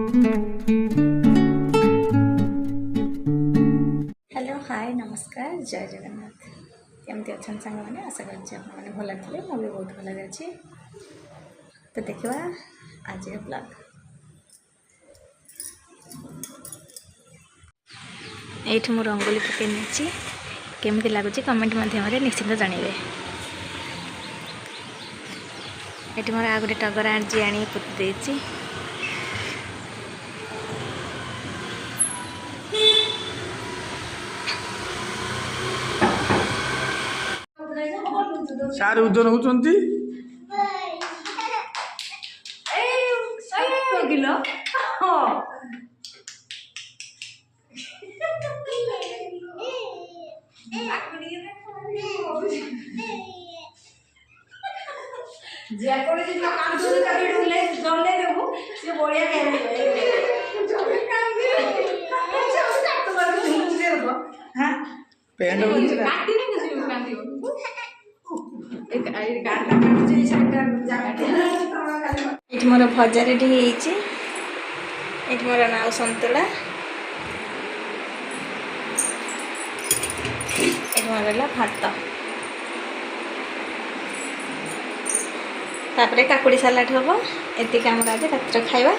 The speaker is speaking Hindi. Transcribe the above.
हेलो हाय नमस्कार जय जगन्नाथ केमती अच्छा सांग मैंने आशा कर भल थे मुझे बहुत भल अच्छी तो देखा आज ब्लॉग ये मुझे रंगोली पकई नहीं केमती लगुच कमेंट मध्यम निश्चिंत जानवे ये मोर आ गए टगर आजी आनी पोती देती सारे उद्धर होचंती किलो पेंट ये मोर भजा रेडी ये मोर नाउ सतुला ये मोर भात तापर काकुड़ी सालाड हम एति आम आज रात्र खाଇବା